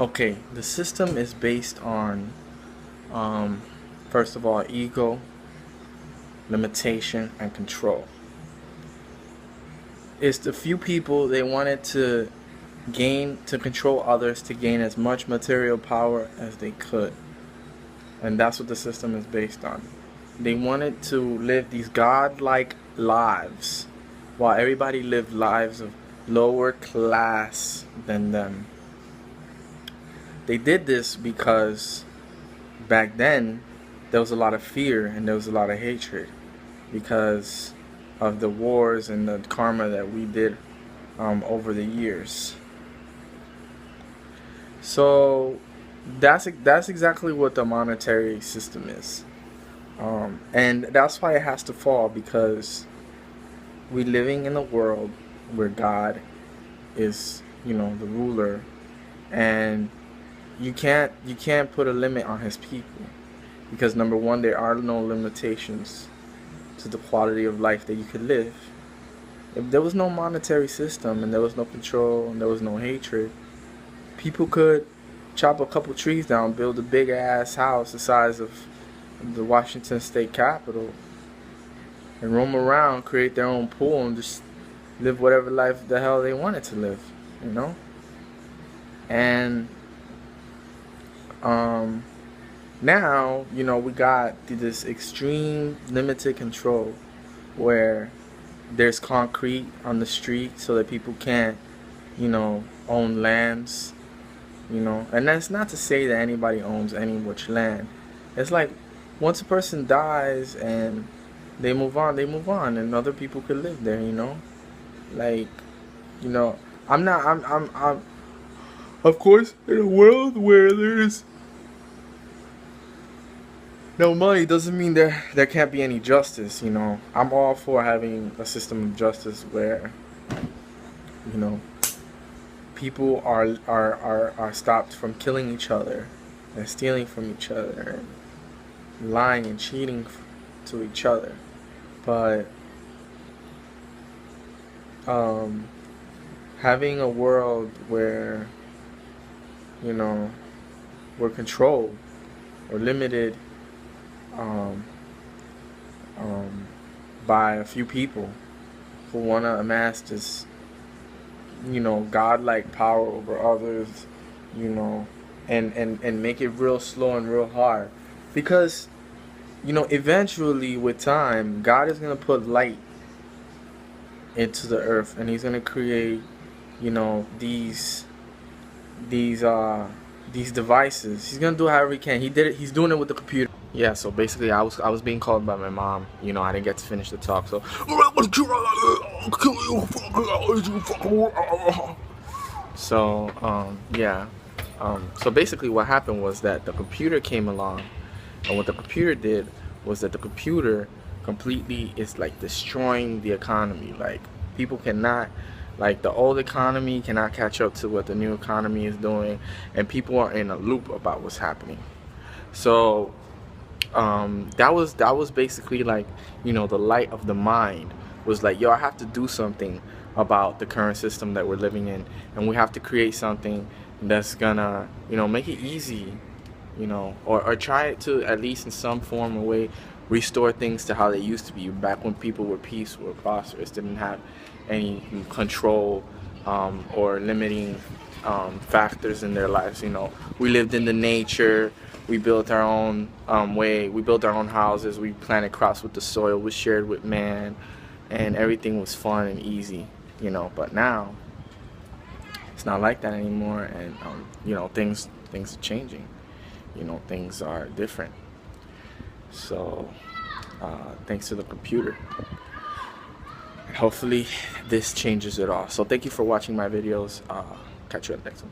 Okay, the system is based on, first of all, ego, limitation, and control. It's the few people they wanted to control others, to gain as much material power as they could. And that's what the system is based on. They wanted to live these godlike lives while everybody lived lives of lower class than them. They did this because back then there was a lot of fear and there was a lot of hatred because of the wars and the karma that we did over the years. So that's exactly what the monetary system is, and that's why it has to fall, because we're living in a world where God is, the ruler, and you can't put a limit on His people, because number one, there are no limitations to the quality of life that you could live. If there was no monetary system and there was no control and there was no hatred, people could chop a couple trees down, build a big ass house the size of the Washington State Capitol, and roam around, create their own pool, and just live whatever life the hell they wanted to live, And now, we got this extreme limited control where there's concrete on the street so that people can't, own lands, and that's not to say that anybody owns any which land. It's like once a person dies and they move on, and other people could live there, like, I'm of course, in a world where there's no money doesn't mean there can't be any justice. I'm all for having a system of justice where people are stopped from killing each other and stealing from each other and lying and cheating to each other. But having a world where we're controlled or limited by a few people who want to amass this godlike power over others, and make it real slow and real hard, because eventually with time God is going to put light into the earth, and He's going to create these devices. He's going to do however He can. He did it. He's doing it with the computer. Yeah, so basically I was being called by my mom. I didn't get to finish the talk, so yeah. So basically what happened was that the computer came along, and what the computer did was that the computer completely is like destroying the economy. Like, people cannot, like, the old economy cannot catch up to what the new economy is doing, and people are in a loop about what's happening. So that was basically like, the light of the mind was like, yo, I have to do something about the current system that we're living in, and we have to create something that's gonna make it easy, or try it to, at least in some form or way, restore things to how they used to be back when people were peaceful, prosperous, didn't have any control or limiting factors in their lives. We lived in the nature. We built our own way. We built our own houses. We planted crops with the soil. We shared with man, and everything was fun and easy. But now it's not like that anymore, and things are changing. Things are different. So thanks to the computer, and hopefully this changes it all. So thank you for watching my videos. Catch you at the next one.